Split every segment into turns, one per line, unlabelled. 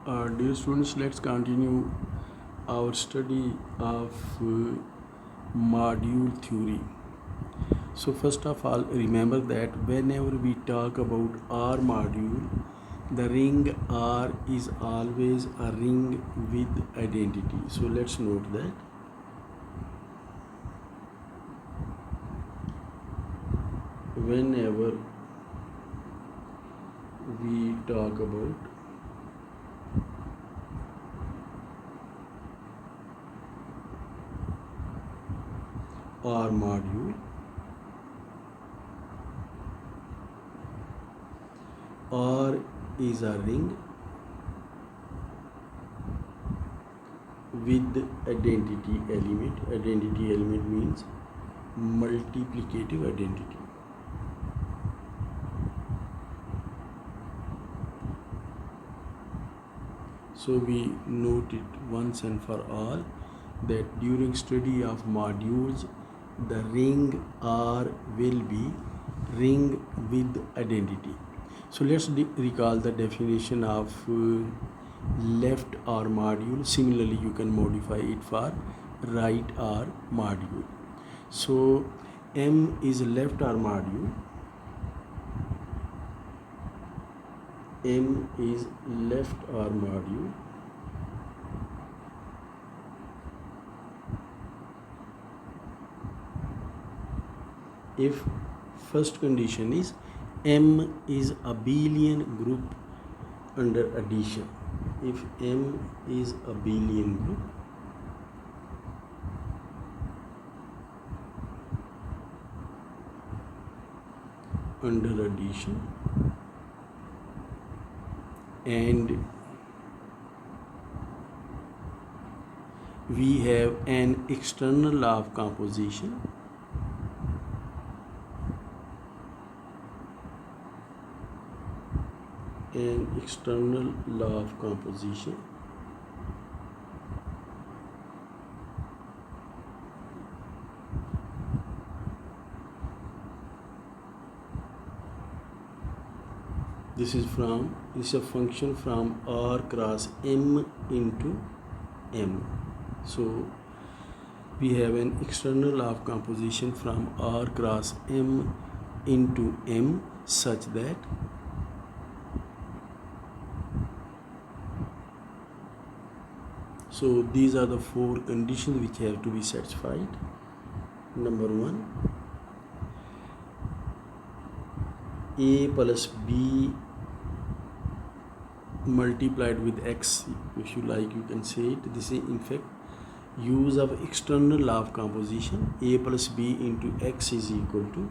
Dear students, let's continue our study of module theory. So first of all, remember that whenever we talk about R module, the ring R is always a ring with identity. So let's note that. Whenever we talk about R module, R is a ring with identity element. Identity element means multiplicative identity. So we note it once and for all that during study of modules, the ring R will be ring with identity. So let's recall the definition of left R module. Similarly, you can modify it for right R module. So M is left R module. M is left R module. If first condition is M is abelian group under addition. If M is abelian group under addition, and we have an external law of composition, this is a function from R cross M into M. So we have an external law of composition from R cross M into M such that so these are the four conditions which have to be satisfied. Number one, A plus B multiplied with X, if you like you can say it. This is in fact use of external law of composition. A plus B into X is equal to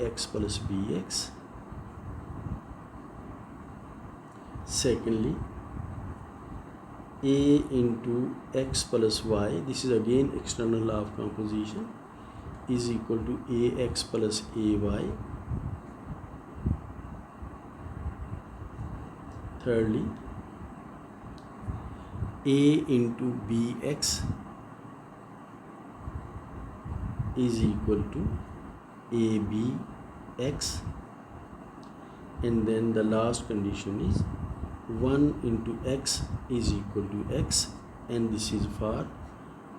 AX plus BX. Secondly, A into X plus Y, this is again external law of composition, is equal to AX plus AY. Thirdly, A into BX is equal to ABX, and then the last condition is 1 into X is equal to X, and this is for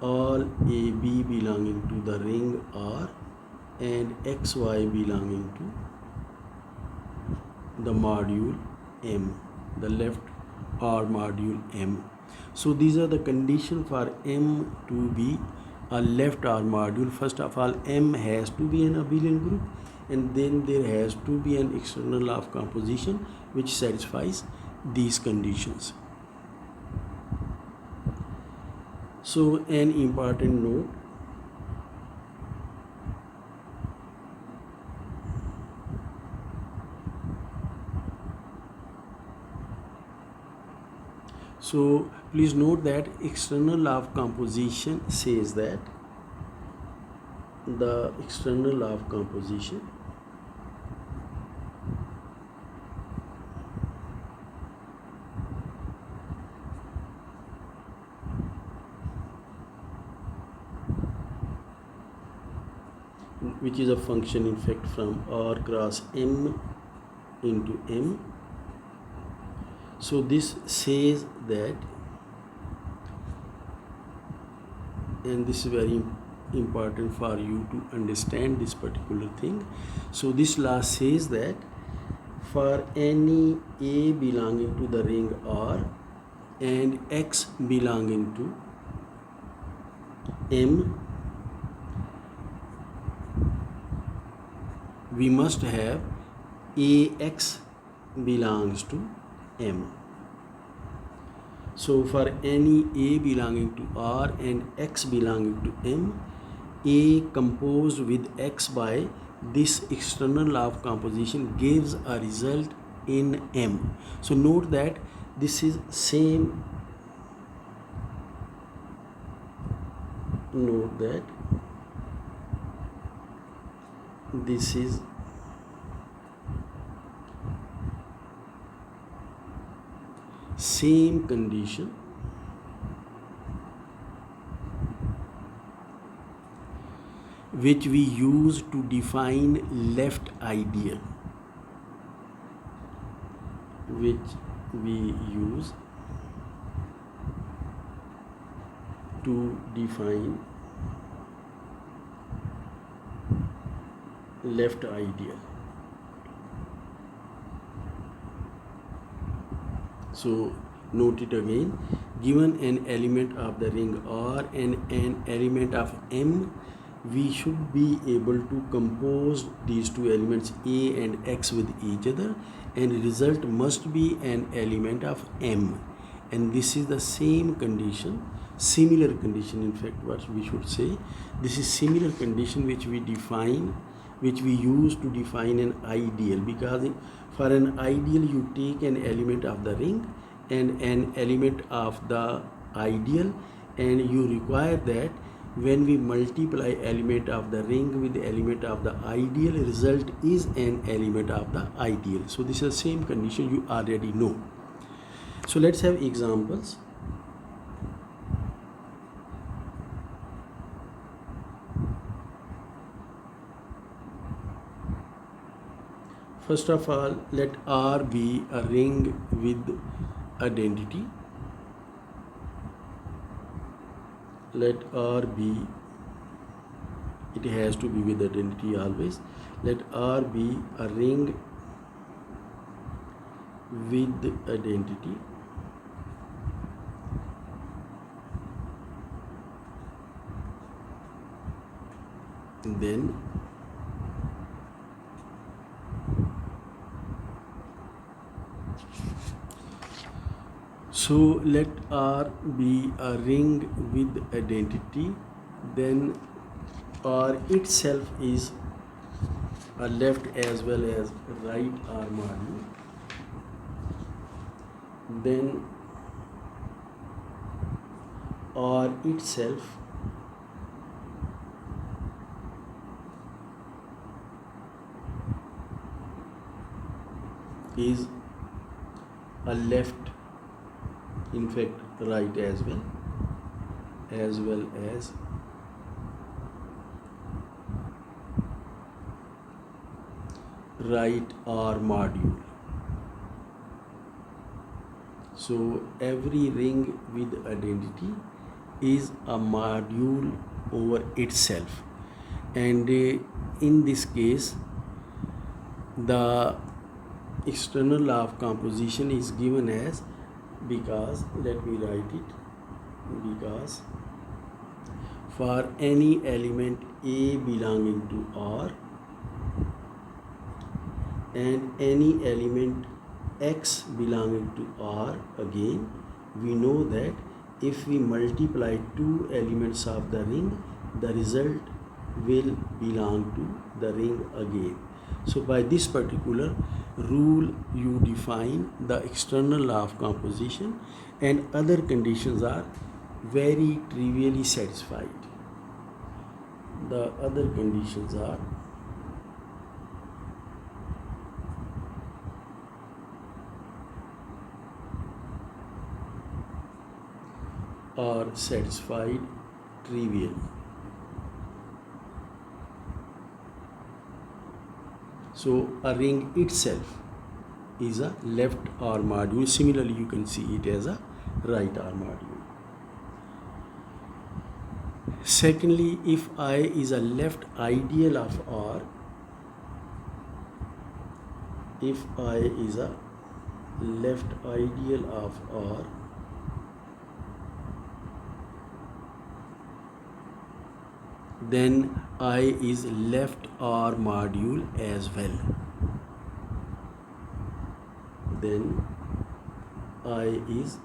all AB belonging to the ring R and XY belonging to the module M, the left R module M. So these are the conditions for M to be a left R module. First of all, M has to be an abelian group, and then there has to be an external law of composition which satisfies these conditions. So an important note, so please note that external law of composition says that the external law of composition which is a function in fact from R cross M into M. So this says that, and this is very important for you to understand this particular thing. So this law says that for any A belonging to the ring R and X belonging to M, we must have AX belongs to M. So for any A belonging to R and X belonging to M, A composed with X by this external law of composition gives a result in M. So note that this is same, note that this is same condition which we use to define left ideal, which we use to define left ideal. So note it again. Given an element of the ring R and an element of M, we should be able to compose these two elements A and X with each other, and result must be an element of M. And this is the same condition, similar condition, in fact what we should say, this is similar condition which we define, which we use to define an ideal, because for an ideal you take an element of the ring and an element of the ideal, and you require that when we multiply element of the ring with the element of the ideal, result is an element of the ideal. So this is the same condition you already know. So let's have examples. First of all, let R be a ring with identity. Let R be, it has to be with identity always. Let R be a ring with identity. Then so let R be a ring with identity, then R itself is a left as well as right R module. Then R itself is a left, in fact right as well as right R module. So every ring with identity is a module over itself, and in this case the external law of composition is given as, because, let me write it, because for any element A belonging to R and any element X belonging to R, again we know that if we multiply two elements of the ring, the result will belong to the ring again. So by this particular rule you define the external law of composition, and other conditions are very trivially satisfied. The other conditions are satisfied trivially. So a ring itself is a left R module. Similarly, you can see it as a right R module. Secondly, if I is a left ideal of R, if I is a left ideal of R, then I is left R module as well. Then I is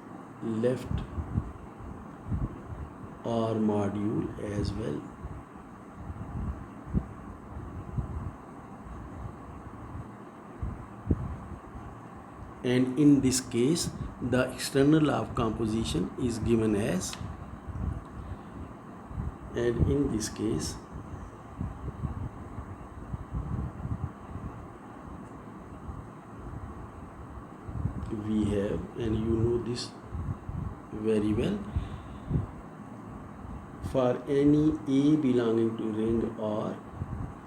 left R module as well. And in this case, the external law of composition is given as, and in this case, we have, and you know this very well, for any A belonging to ring R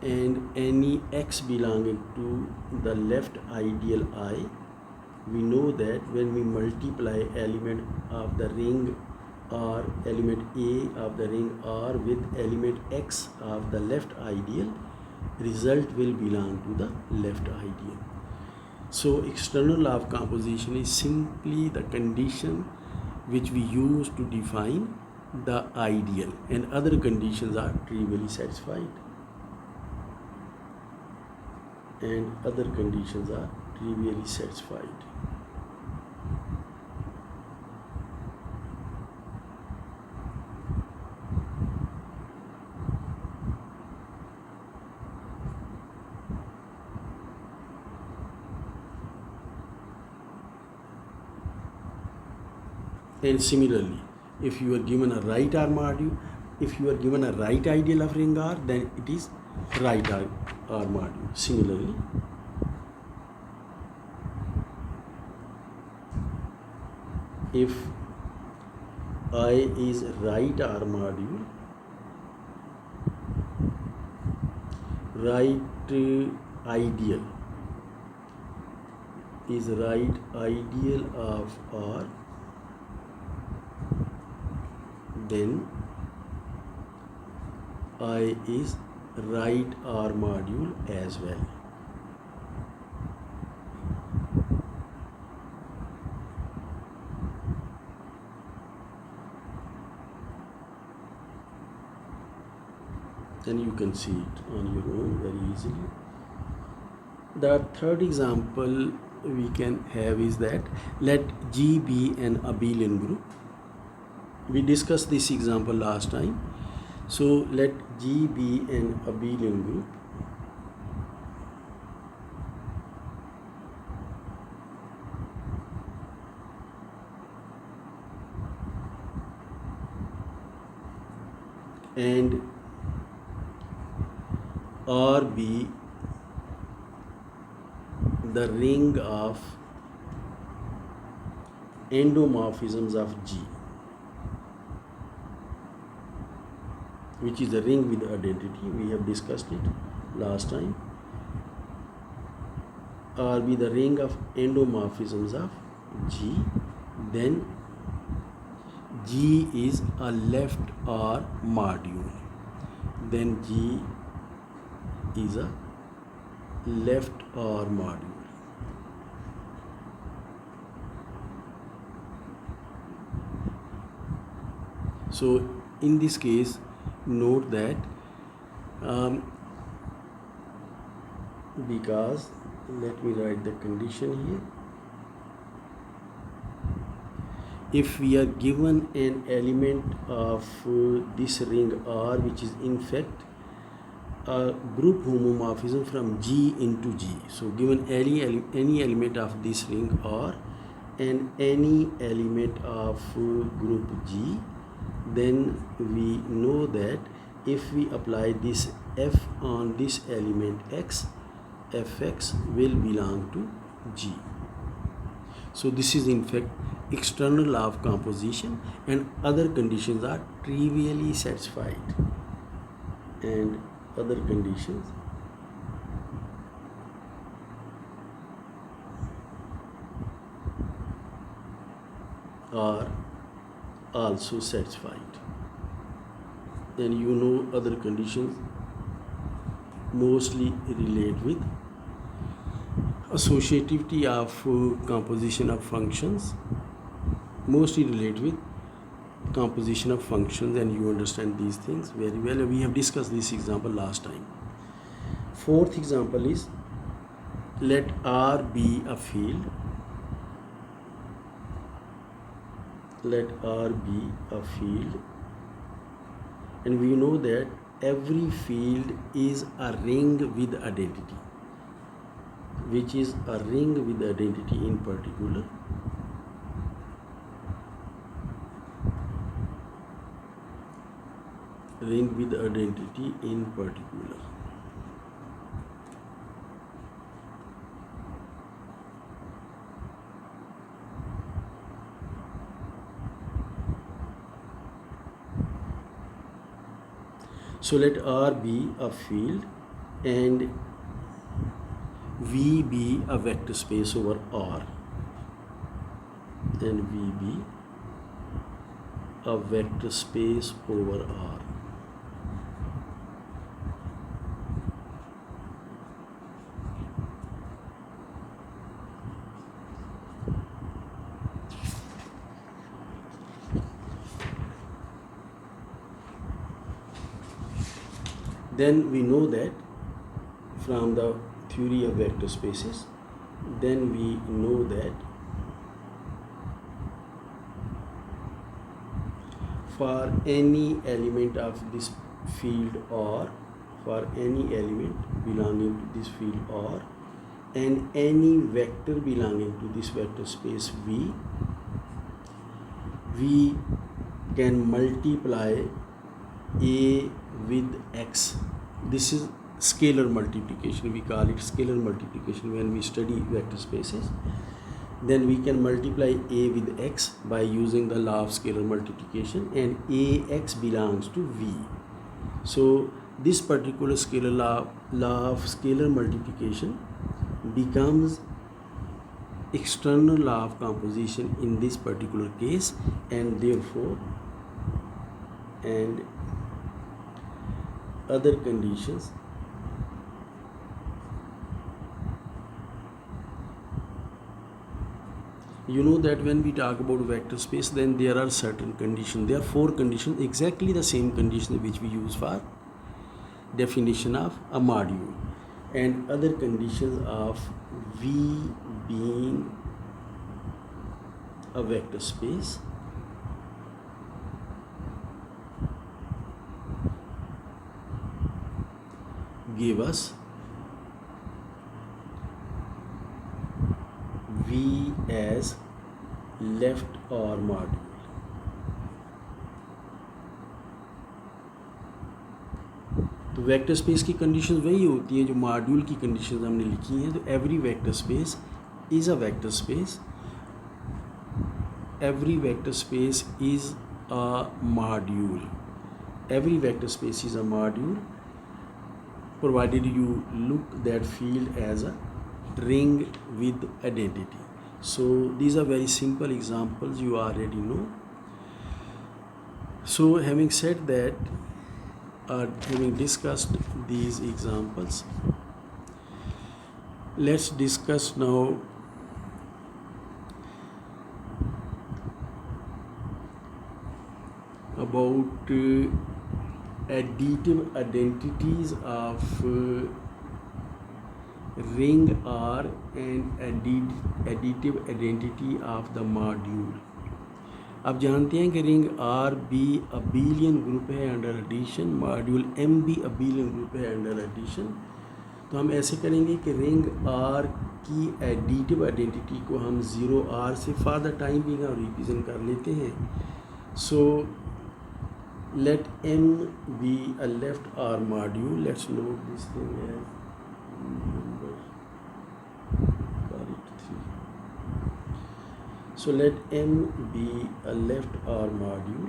and any X belonging to the left ideal I, we know that when we multiply element of the ring R, element A of the ring R with element X of the left ideal, result will belong to the left ideal. So external law of composition is simply the condition which we use to define the ideal, and other conditions are trivially satisfied. And other conditions are trivially satisfied. And similarly, if you are given a right R module, if you are given a right ideal of ring R, then it is right R module. Similarly, if I is right R module, right ideal is right ideal of R, then I is right R module as well. Then you can see it on your own very easily. The third example we can have is that let G be an abelian group. We discussed this example last time. So let G be an abelian group. And R be the ring of endomorphisms of G, which is a ring with identity. We have discussed it last time. R be the ring of endomorphisms of G, then G is a left R module. Then G is a left R module. So in this case, note that because, let me write the condition here. If we are given an element of this ring R, which is in fact a group homomorphism from G into G. So given any element of this ring R and any element of group G, then we know that if we apply this F on this element X, Fx will belong to G. So this is in fact external law of composition, and other conditions are trivially satisfied. And other conditions are also satisfied. And you know other conditions mostly relate with associativity of composition of functions, mostly relate with composition of functions, and you understand these things very well. We have discussed this example last time. Fourth example is, let R be a field. Let R be a field, and we know that every field is a ring with identity, which is a ring with identity in particular. Ring with identity in particular. So let R be a field and V be a vector space over R, and V be a vector space over R. Then we know that from the theory of vector spaces, then we know that for any element of this field or for any element belonging to this field or and any vector belonging to this vector space V, we can multiply A with X. This is scalar multiplication. We call it scalar multiplication when we study vector spaces. Then we can multiply A with X by using the law of scalar multiplication, and AX belongs to V. So this particular scalar law of scalar multiplication becomes external law of composition in this particular case, and therefore and other conditions you know that when we talk about vector space, then there are certain conditions. There are 4 conditions, exactly the same conditions which we use for definition of a module, and other conditions of V being a vector space give us V as left OR module. तो vector space की conditions वही होती हैं जो module की conditions हमने लिखी हैं. तो every vector space is a vector space, every vector space is a module, every vector space is a module provided you look that field as a ring with identity. So these are very simple examples, you already know. So having said that, having discussed these examples, let's discuss now about additive identities of ring R and additive identity of the module. आप जानते हैं कि ring R भी abelian group है under addition, module M भी abelian group है under addition. तो हम ऐसे करेंगे कि रिंग R की एडिटिव आइडेंटिटी को हम 0R से फॉर द टाइम भी हम रिप्रेजेंट कर लेते हैं. सो let M be a left R module. Let's note this thing as number, call it 3. So let M be a left R module.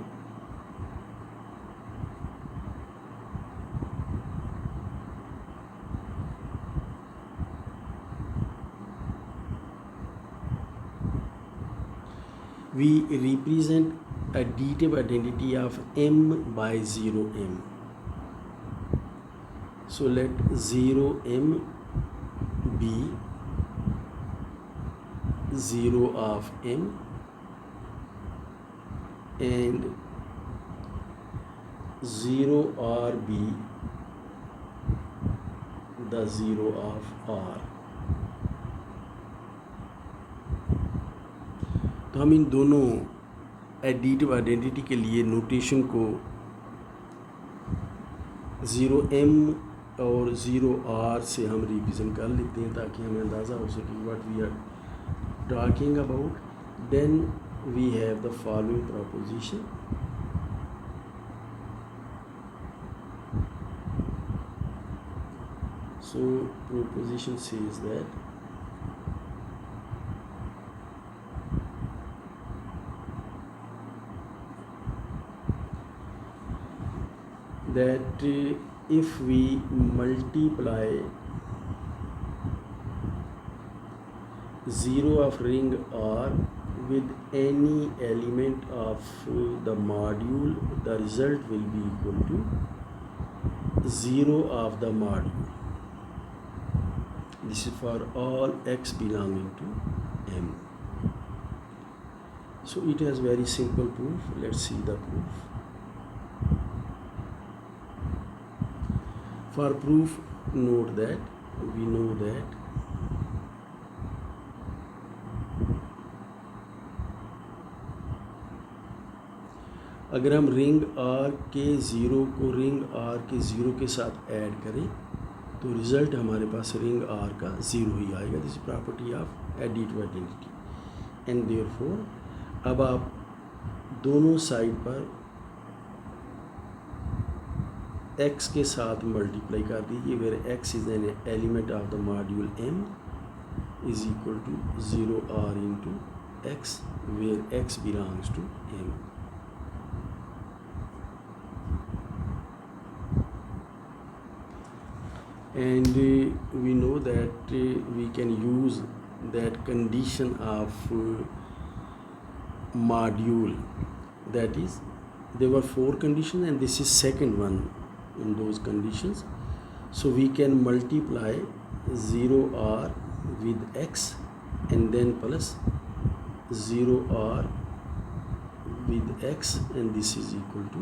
we represent additive identity of m by 0m. So let 0m be 0 of m and 0r be the 0 of r. तो हम इन दोनों additive identity के लिए notation को 0m और 0r से हम revision कर लेते हैं ताकि हमें अंदाज़ा हो सके what we are talking about. Then we have the following proposition. So proposition says that if we multiply 0 of ring R with any element of the module, the result will be equal to 0 of the module. This is for all x belonging to M. So it has very simple proof. Let's see the proof. For proof, note that we know that अगर हम ring R के 0 को ring R के 0 के साथ add करें तो result हमारे पास रिंग R का 0 ही आएगा. This property of additive identity. And therefore अब आप दोनों साइड पर x के साथ मल्टीप्लाई कर दीजिए. Where x is an element of the module m is equal to 0r into x, where x belongs to m. And we know that we can use that condition of module, that is there were 4 conditions and this is second one in those conditions. So we can multiply 0r with x and then plus 0r with x, and this is equal to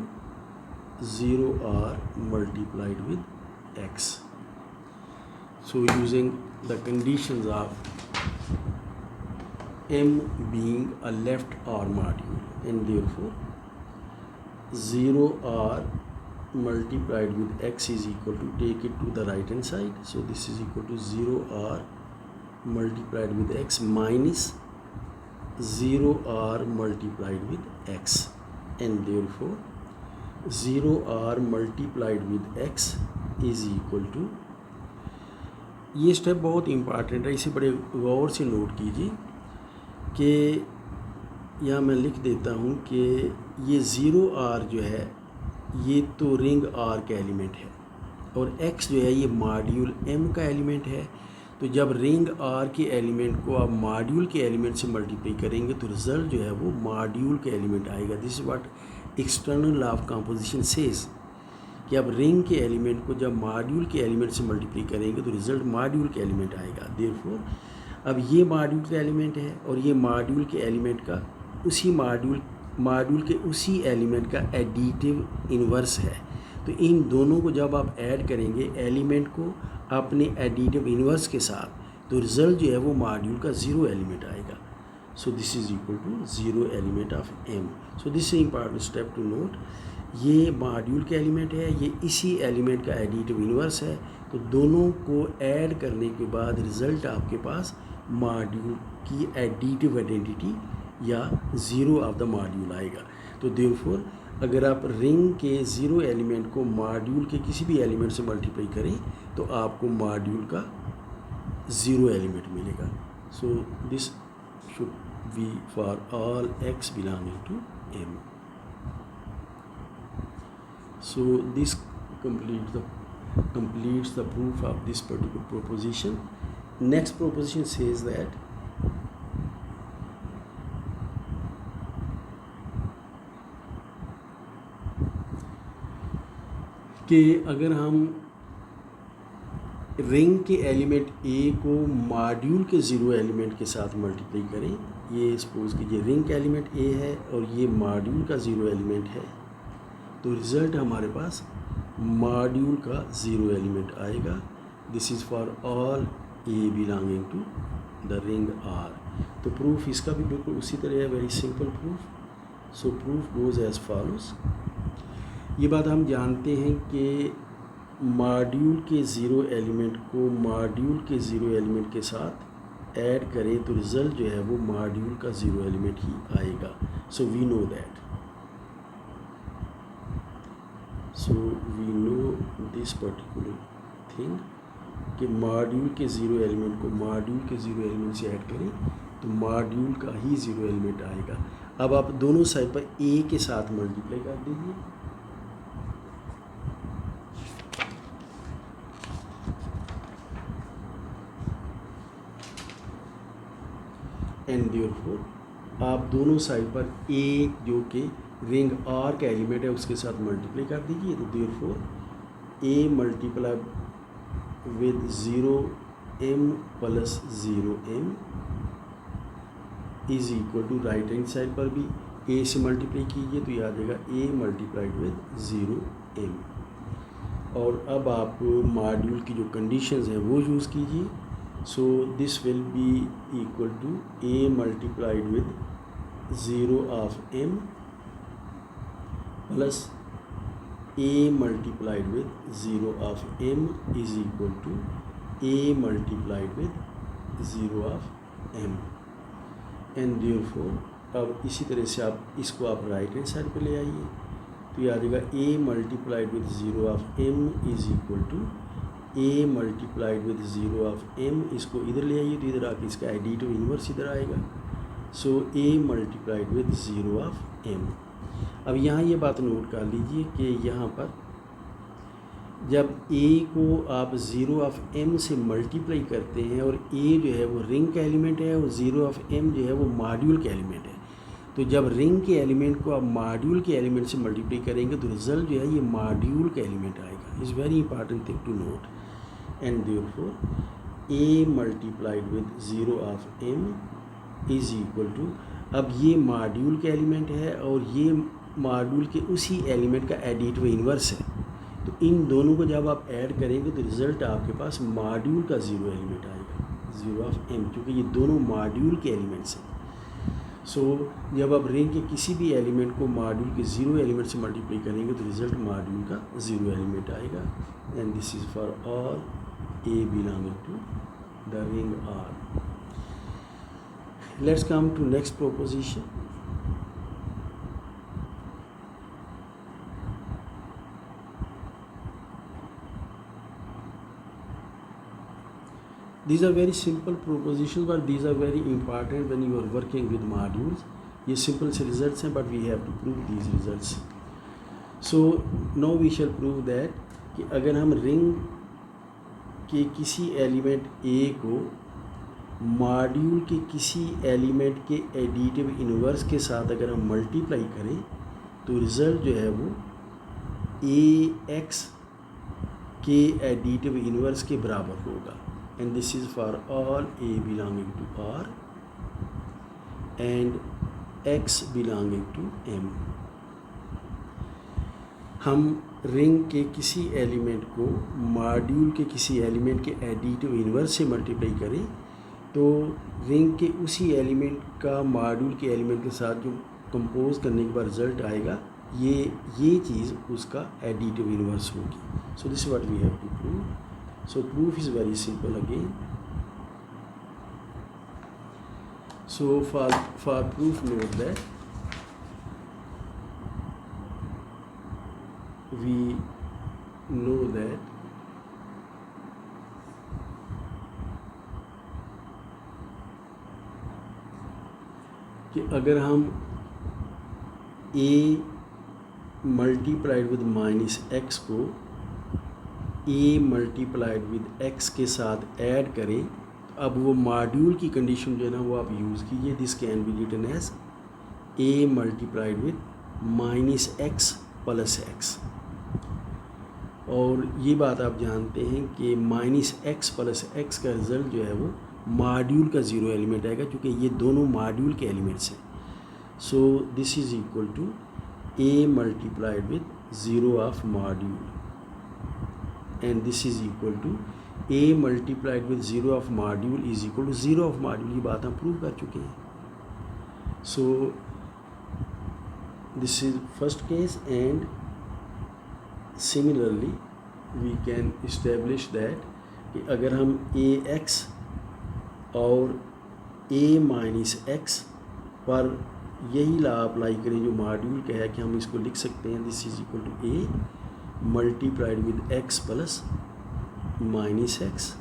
0r multiplied with x. So using the conditions of m being a left R module, and therefore 0r multiplied with x is equal to, take it to the right hand side, so this is equal to 0r multiplied with x minus 0r multiplied with x, and therefore 0r multiplied with x is equal to, ये step बहुत important है, इसे बड़े गौर से note कीजिए कि यहाँ मैं लिख देता हूँ कि ये 0r जो है ये तो रिंग R का एलिमेंट है और x जो है ये मॉड्यूल M का एलिमेंट है. तो जब रिंग R के एलिमेंट को आप मॉड्यूल के एलिमेंट से मल्टीप्लाई करेंगे तो रिज़ल्ट जो है वो मॉड्यूल के एलिमेंट आएगा. This is what external law of composition says कि आप रिंग के एलिमेंट को जब मॉड्यूल के एलिमेंट से मल्टीप्लाई करेंगे तो रिज़ल्ट मॉड्यूल के एलिमेंट आएगा. देयरफॉर अब ये मॉड्यूल का एलिमेंट है और ये मॉड्यूल के एलिमेंट का उसी मॉड्यूल के उसी एलिमेंट का एडिटिव इन्वर्स है. तो इन दोनों को जब आप ऐड करेंगे एलिमेंट को अपने एडिटिव इन्वर्स के साथ तो रिज़ल्ट जो है वो मॉड्यूल का 0 एलिमेंट आएगा. So this is equal to 0 element of m. So this is important step to note. ये मॉड्यूल के एलिमेंट है, ये इसी एलिमेंट का एडिटिव इन्वर्स है. तो दोनों को ऐड करने के बाद रिज़ल्ट आपके पास मॉड्यूल की एडिटिव आइडेंटिटी या 0 ऑफ द मॉड्यूल आएगा. तो देयरफॉर अगर आप रिंग के 0 एलिमेंट को मॉड्यूल के किसी भी एलिमेंट से मल्टीप्लाई करें तो आपको मॉड्यूल का 0 एलिमेंट मिलेगा. So this should be for all x belonging to m. So this completes the proof of this particular proposition. Next proposition says that कि अगर हम रिंग के एलिमेंट ए को मॉड्यूल के ज़ीरो एलिमेंट के साथ मल्टीप्लाई करें, ये सपोज कीजिए रिंग का एलिमेंट ए है और ये मॉड्यूल का ज़ीरो एलिमेंट है, तो रिज़ल्ट हमारे पास मॉड्यूल का ज़ीरो एलिमेंट आएगा। This is for all a belonging to the ring R. तो प्रूफ इसका भी बिल्कुल उसी तरह है, very simple proof. So proof goes as follows. ये बात हम जानते हैं कि मॉड्यूल के ज़ीरो एलिमेंट को मॉड्यूल के ज़ीरो एलिमेंट के साथ ऐड करें तो रिज़ल्ट जो है वो मॉड्यूल का ज़ीरो एलिमेंट ही आएगा। So we know that, so we know this particular thing कि मॉड्यूल के ज़ीरो एलिमेंट को मॉड्यूल के ज़ीरो एलिमेंट से ऐड करें तो मॉड्यूल का ही ज़ीरो एलिमेंट आएगा। अब आप दोनों साइड पर ए के साथ मल्टीप्लाई कर दीजिए, एंड देयरफॉर आप दोनों साइड पर ए जो कि रिंग आर का एलिमेंट है उसके साथ मल्टीप्लाई कर दीजिए। तो therefore a multiply with zero M plus zero M is equal to right hand side पर भी ए से मल्टीप्लाई कीजिए तो ये आ जाएगा A multiplied with zero M. और अब आप मॉड्यूल की जो कंडीशंस हैं वो यूज़ कीजिए। So this will be equal to A multiplied with zero of M plus a multiplied with zero of M is equal to A multiplied with zero of M. And therefore अब इसी तरह से आप इसको आप right hand side पे ले आइए तो ये आ जाएगा A multiplied with zero of M is equal to A multiplied with zero of M. इसको इधर ले आइए तो इधर आके इसका एडिटिव इन्वर्स इधर आएगा। So A multiplied with zero of M. अब यहाँ ये बात नोट कर लीजिए कि यहाँ पर जब ए को आप ज़ीरो ऑफ एम से मल्टीप्लाई करते हैं और ए जो है वो रिंग का एलिमेंट है और ज़ीरो ऑफ एम जो है वो मॉड्यूल का एलिमेंट है, तो जब रिंग के एलिमेंट को आप मॉड्यूल के एलिमेंट से मल्टीप्लाई करेंगे तो रिज़ल्ट जो है ये मॉड्यूल का एलिमेंट आएगा। Is very important thing to note. And therefore a multiplied with zero of M is equal to, अब ये मॉड्यूल का एलिमेंट है और ये मॉड्यूल के उसी एलिमेंट का एडिटिव इन्वर्स है, तो इन दोनों को जब आप ऐड करेंगे तो रिज़ल्ट आपके पास मॉड्यूल का ज़ीरो एलिमेंट आएगा, ज़ीरो ऑफ एम, क्योंकि ये दोनों मॉड्यूल के एलिमेंट्स हैं। सो जब आप रिंग के किसी भी एलिमेंट को मॉड्यूल के ज़ीरो एलिमेंट से मल्टीप्लाई करेंगे तो रिज़ल्ट मॉड्यूल का ज़ीरो एलिमेंट आएगा। And this is for all a belonging to the ring R. Let's come to next proposition. These are very simple propositions, but these are very important when you are working with modules. ये simple से results हैं, but we have to prove these results. So now we shall prove that कि अगर हम ring के किसी element A को module के किसी एलिमेंट के एडिटिव इन्वर्स के साथ अगर हम मल्टीप्लाई करें तो रिज़ल्ट जो है वो AX के एडिटिव इन्वर्स के बराबर होगा। And this is for all A belonging to R and X belonging to M. हम रिंग के किसी एलिमेंट को मॉड्यूल के किसी एलिमेंट के एडिटिव इन्वर्स से मल्टीप्लाई करें तो रिंग के उसी एलिमेंट का मॉड्यूल के एलिमेंट के साथ जो कंपोज करने के बाद रिजल्ट आएगा ये चीज़ उसका एडिटिव इन्वर्स होगी। So this what we have to prove. So proof is very simple again. So for proof note that we know that कि अगर हम a multiplied with minus x को ए मल्टीप्लाइड विद एक्स के साथ add करें तो अब वो मॉड्यूल की कंडीशन जो है ना वो आप यूज़ कीजिए। This can be written as a multiplied with minus x plus x. और ये बात आप जानते हैं कि -x प्लस x का रिज़ल्ट जो है वो मॉड्यूल का ज़ीरो एलिमेंट आएगा, क्योंकि ये दोनों मॉड्यूल के एलिमेंट्स हैं. So this is equal to a multiplied with zero of module, and this is equal to a multiplied with zero of module is equal to zero of module. ये बात हम prove कर चुके हैं. So this is first case, and similarly we can establish that कि अगर हम ax और a माइनस x पर यही ला अप्लाई करें जो मॉड्यूल का है, कि हम इसको लिख सकते हैं this is equal to a multiplied with x plus minus x,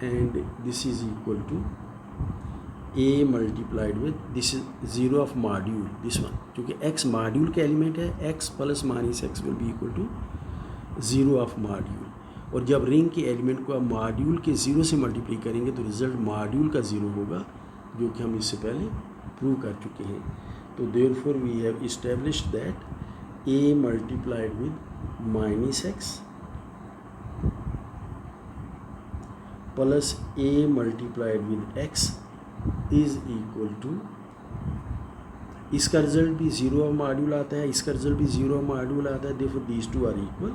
and this is equal to a multiplied with this is zero of module this one, क्योंकि x मॉड्यूल का एलिमेंट है, x plus minus x will be equal to zero of module. और जब ring के element को आप module के zero से मल्टीप्लाई करेंगे तो रिज़ल्ट मॉड्यूल का ज़ीरो होगा, जो कि हम इससे पहले प्रूव कर चुके हैं. तो therefore we have established that a multiplied with minus x plus a multiplied with x is equal to, इसका रिजल्ट भी ज़ीरो ऑफ मॉड्यूल आता है, इसका रिजल्ट भी ज़ीरो ऑफ मॉड्यूल आता है. Therefore these two are equal.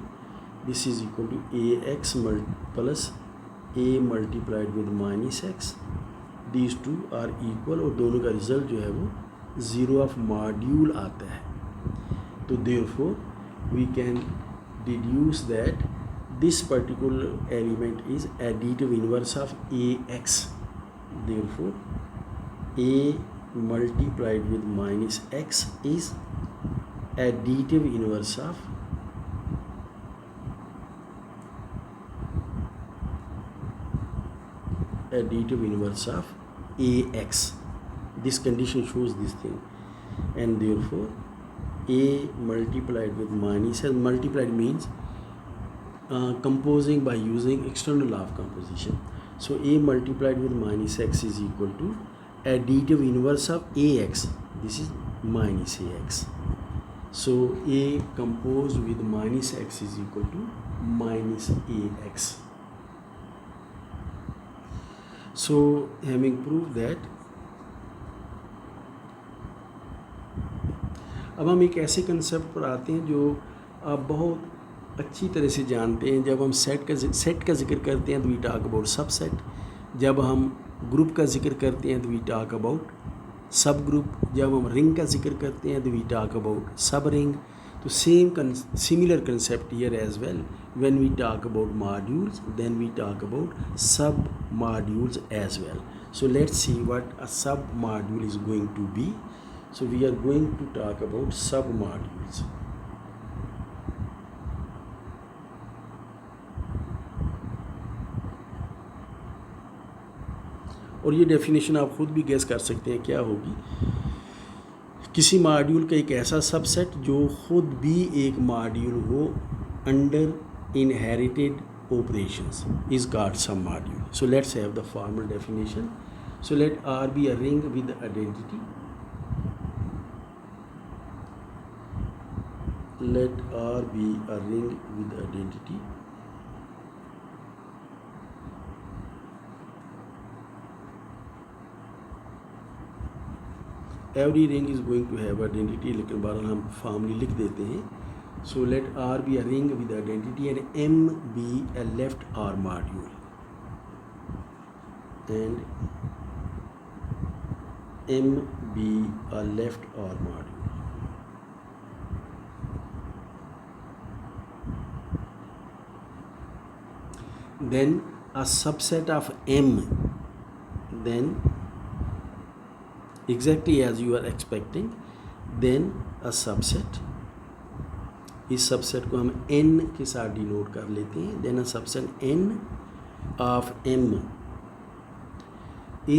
This is equal to ax plus a multiplied with minus x. These two are equal, और दोनों का रिजल्ट जो है वो ज़ीरो ऑफ मॉड्यूल आता है. तो therefore we can deduce that this particular element is additive inverse of ax. Therefore a multiplied with minus x is additive inverse of ax. This condition shows this thing, and therefore a multiplied with minus x, multiplied means composing by using external law of composition. So a multiplied with minus x is equal to additive inverse of ax. This is minus ax. So a composed with minus x is equal to minus ax. So having proved that, अब हम एक ऐसे concept पर आते हैं जो आप बहुत अच्छी तरह से जानते हैं. जब हम सेट का जिक्र करते हैं तो वी टॉक अबाउट सबसेट. जब हम ग्रुप का जिक्र करते हैं तो we talk about subgroup. जब हम रिंग का जिक्र करते हैं तो we talk about subring. तो similar concept here as well. When we talk about modules then we talk about submodules as well. So let's see what a submodule is going to be. So we are going to talk about submodules. और ये definition आप खुद भी guess कर सकते हैं क्या होगी. किसी मॉड्यूल का एक ऐसा सबसेट जो खुद भी एक मॉड्यूल हो under inherited operations is called submodule. So let's have the formal definition. So let R be a ring with identity. Let R be a ring with identity. Every ring is going to have identity, लेकिन बहरहाल हम formally लिख देते हैं. So let R be a ring with identity and M be a left R module, and M be a left R module. Then a subset of M, then exactly as you are expecting, then a subset, इस subset को हम n के साथ denote कर लेते हैं. then a subset n of M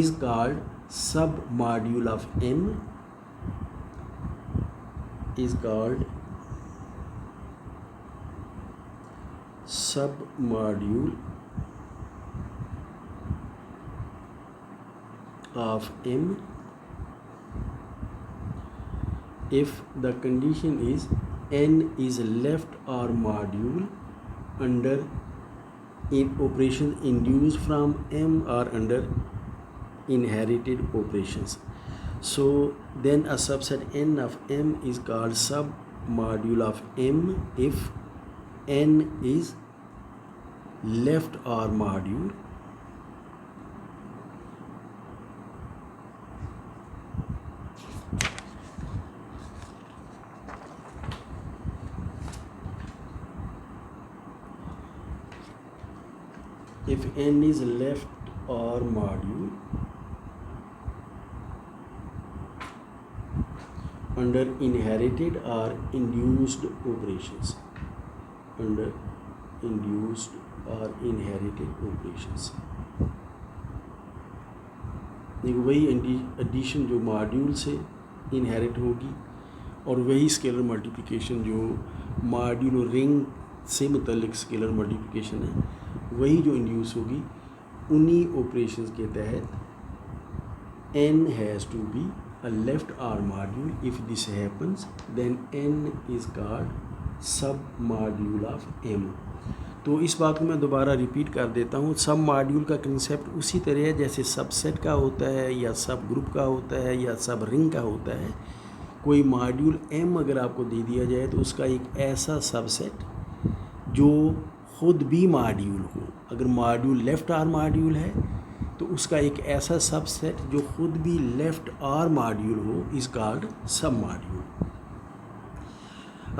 is called sub module of M, is called sub module of M if the condition is n is left R module under in operations induced from M are under inherited operations. So then a subset n of M is called submodule of M if n is left R module if n is left R module under inherited or induced operations, under induced or inherited operations. देखो वही addition जो module से inherit होगी और वही scalar multiplication जो module और ring से मुतल्लिक स्केलर मल्टीप्लिकेशन है वही जो इंड्यूस होगी उन्हीं ऑपरेशंस के तहत n has to be a left R module. If this happens then n is called submodule of M. तो इस बात को मैं दोबारा रिपीट कर देता हूँ। सब मॉड्यूल का कंसेप्ट उसी तरह है जैसे सबसेट का होता है या सब ग्रुप का होता है या सब रिंग का होता है। कोई मॉड्यूल M अगर आपको दे दिया जाए तो उसका एक ऐसा सबसेट जो ख़ुद भी मॉड्यूल हो। अगर मॉड्यूल लेफ़्ट आर मॉड्यूल है तो उसका एक ऐसा सबसेट जो ख़ुद भी लेफ़्ट आर मॉड्यूल हो इज़ कॉल्ड सब मॉड्यूल।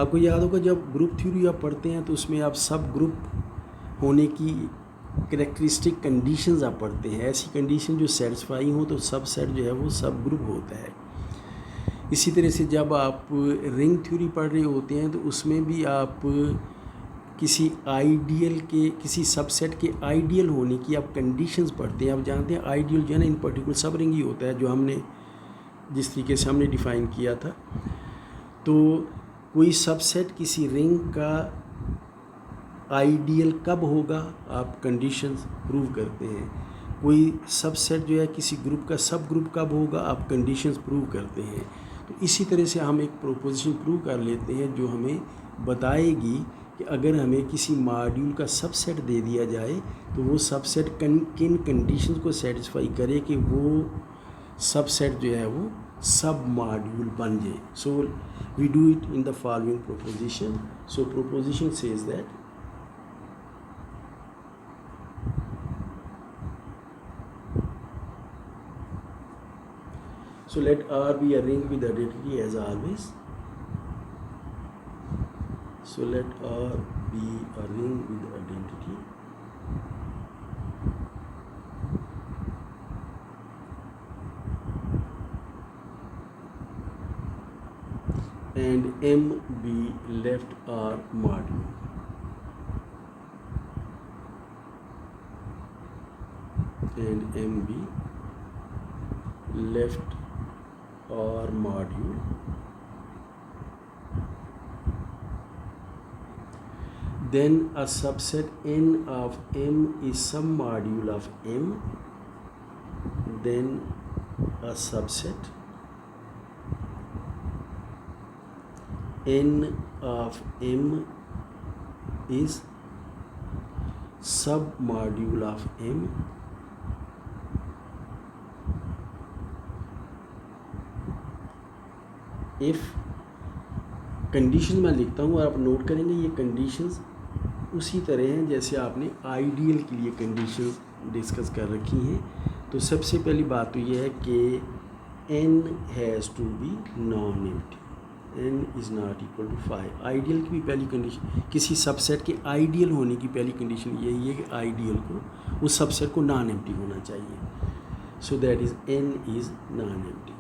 आपको याद होगा जब ग्रुप थ्योरी आप पढ़ते हैं तो उसमें आप सब ग्रुप होने की कैरेक्टरिस्टिक कंडीशंस आप पढ़ते हैं। ऐसी कंडीशन जो सेटिस्फाई हो तो सबसेट जो है वो सब ग्रुप होता है। इसी तरह से जब आप रिंग थ्योरी पढ़ रहे होते हैं तो उसमें भी आप किसी आइडियल के किसी सबसेट के आइडियल होने की आप कंडीशंस पढ़ते हैं। आप जानते हैं आइडियल जो है ना इन पर्टिकुलर सब रिंग ही होता है जो हमने जिस तरीके से हमने डिफ़ाइन किया था। तो कोई सबसेट किसी रिंग का आइडियल कब होगा आप कंडीशंस प्रूव करते हैं। कोई सबसेट जो है किसी ग्रुप का सब ग्रुप कब होगा आप कंडीशंस प्रूव करते हैं। तो इसी तरह से हम एक प्रोपोजिशन प्रूव कर लेते हैं जो हमें बताएगी कि अगर हमें किसी मॉड्यूल का सबसेट दे दिया जाए तो वो सबसेट किन कंडीशंस को सेटिस्फाई करे कि वो सबसेट जो है वो सब मॉड्यूल बन जाए। So we do it in the following proposition. So proposition says that so let R be a ring with identity as always. So let R be a ring with identity and M be left R module. And M be left R module. Then a subset n of M is some module of M. Then a subset n of M is submodule of M. If condition मैं लिखता हूँ और आप note करेंगे ये conditions उसी तरह हैं जैसे आपने आइडियल के लिए कंडीशंस डिस्कस कर रखी हैं। तो सबसे पहली बात तो ये है कि n has to be non empty, n is not equal to 5। Ideal की भी पहली कंडीशन किसी सबसेट के आइडियल होने की पहली कंडीशन यही है कि आइडियल को उस सबसेट को नॉन एम्प्टी होना चाहिए। So that is n is non empty.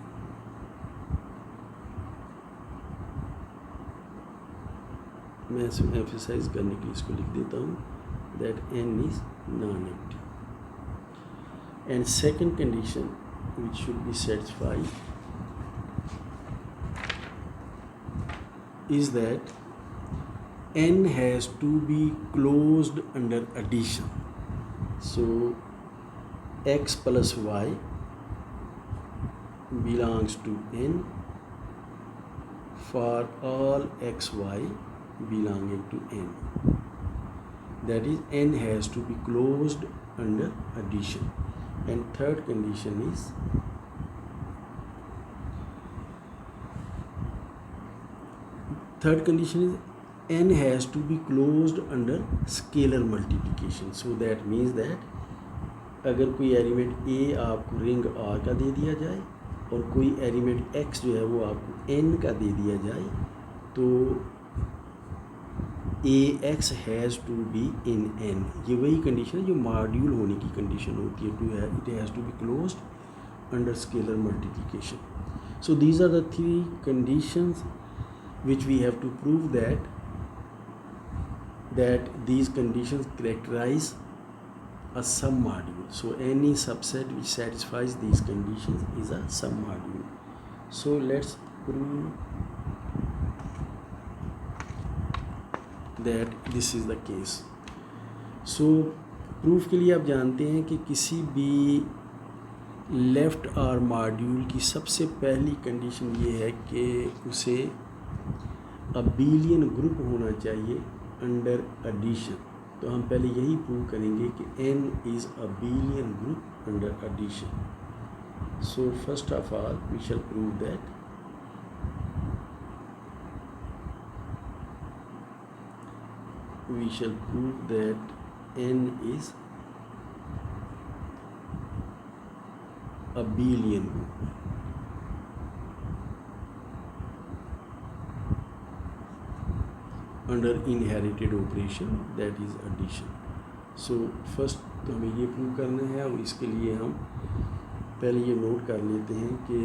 मैं इसमें एम्फसाइज करने के लिए इसको लिख देता हूँ that n is non empty. And second condition which should be satisfied is that n has to be closed under addition. So x plus y belongs to n for all xy belonging to n. that is n has to be closed under addition. And third condition is n has to be closed under scalar multiplication. So that means that अगर कोई element a आपको ring r का दे दिया जाए और कोई element x जो है वो आपको n का दे दिया जाए, तो ax has to be in n. ये वही कंडीशन है जो मॉड्यूल होने की कंडीशन होती है. It has to be closed under scalar multiplication. So these are the 3 conditions which we have to prove that these conditions characterize a submodule. So any subset which satisfies these conditions is a submodule. So let's prove that this is the case. So proof के लिए आप जानते हैं कि किसी भी left are module की सबसे पहली कंडीशन ये है कि उसे अबेलियन ग्रुप होना चाहिए अंडर एडिशन. तो हम पहले यही प्रूव करेंगे कि n is abelian group under addition. So first of all we shall prove that n is abelian group. Under inherited operation, that is addition. So first तो हमें ये प्रूव करना है और इसके लिए हम पहले ये नोट कर लेते हैं कि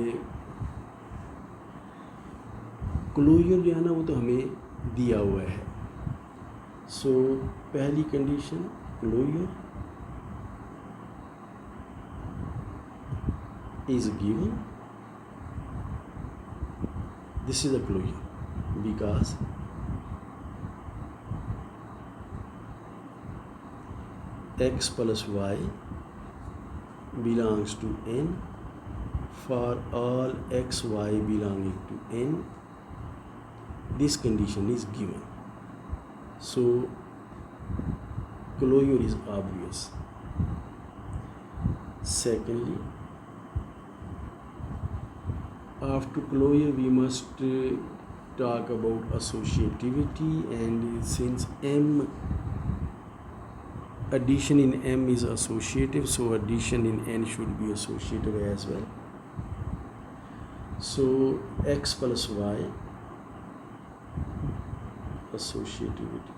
क्लोजर जो है ना वो तो हमें दिया हुआ है. सो पहली condition closure is given. This is a closure because x plus y belongs to n for all x y belonging to n. This condition is given. So closure is obvious. Secondly, after closure we must talk about associativity, and since addition in M is associative, so addition in N should be associative as well. So x plus y associativity.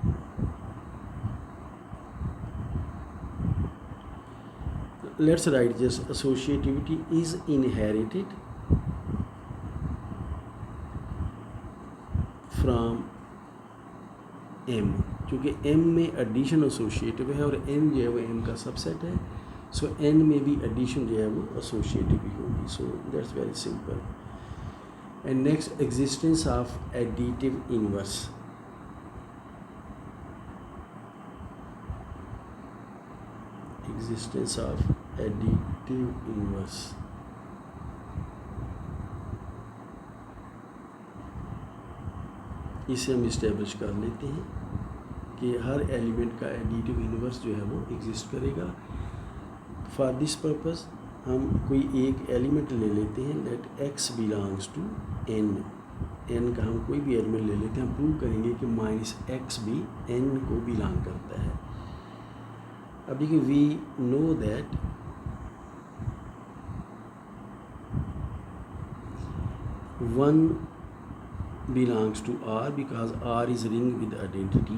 Let's write this. Associativity is inherited from m, क्योंकि m में addition associative है और n जो है वो m का subset है. सो n में भी एडिशन जो है वो एसोसिएटिव ही होगी. So that's very simple. And next, existence of additive inverse. Existence of additive inverse. इसे हम इस्टेब्लिश कर लेते हैं कि हर एलिमेंट का एडिटिव इनवर्स जो है वो एग्जिस्ट करेगा. फॉर दिस पर्पस हम कोई एक एलिमेंट ले लेते हैं. Let x belongs to n. n का हम कोई भी एलिमेंट ले लेते हैं. हम प्रूव करेंगे कि -x भी n को बिलोंग करता है. अब देखिए, we know that one belongs to R because R is ring with identity.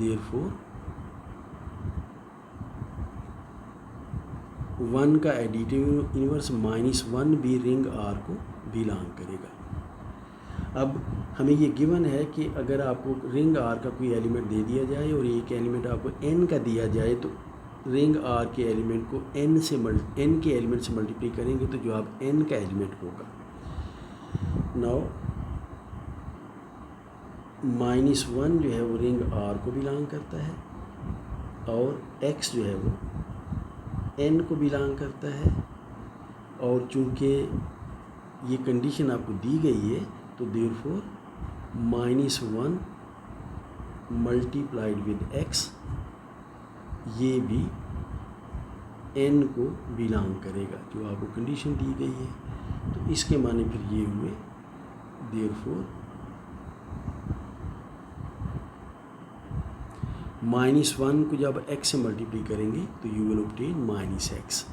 Therefore 1 का एडिटिव इनवर्स -1 भी रिंग R को बिलोंग करेगा. अब हमें ये गिवन है कि अगर आपको रिंग R का कोई एलिमेंट दे दिया जाए और एक एलिमेंट आपको n का दिया जाए, तो रिंग R के एलिमेंट को n के एलिमेंट से मल्टीप्लाई करेंगे तो जो आप n का एलिमेंट होगा. नाउ -1 जो है वो रिंग R को बिलोंग करता है और x जो है वो n को बिलोंग करता है. और चूँकि ये कंडीशन आपको दी गई है तो देयरफॉर -1 मल्टीप्लाइड विद x ये भी n को बिलोंग करेगा, जो आपको कंडीशन दी गई है। तो इसके माने फिर ये हुए, देयरफॉर -1 को जब x से मल्टीप्लाई करेंगे तो you will obtain -x।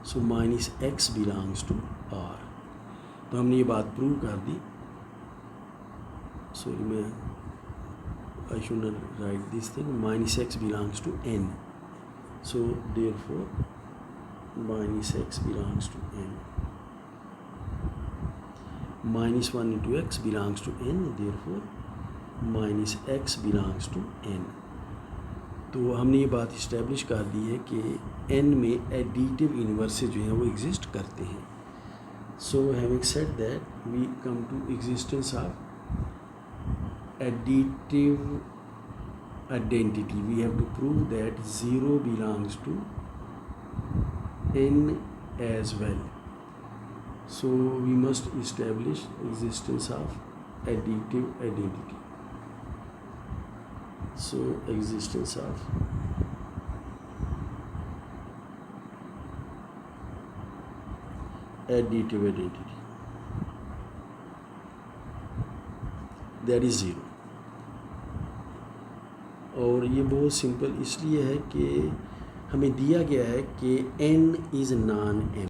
So -x belongs to R। तो हमने ये बात प्रूव कर दी। सॉरी, मैं I should not write this thing, -x belongs to n। So therefore -x belongs to n, -1 into x belongs to n, therefore -x belongs to n। तो हमने ये बात इस्टेब्लिश कर दी है कि n में एडिटिव इन्वर्सेस जो हैं वो एग्जिस्ट करते हैं। So having said that we come to existence of additive identity. We have to prove that 0 belongs to n as well। So we must establish existence of additive identity। So existence of additive identity, that is 0। और ये बहुत simple इसलिए है कि हमें दिया गया है कि n इज़ नॉन m।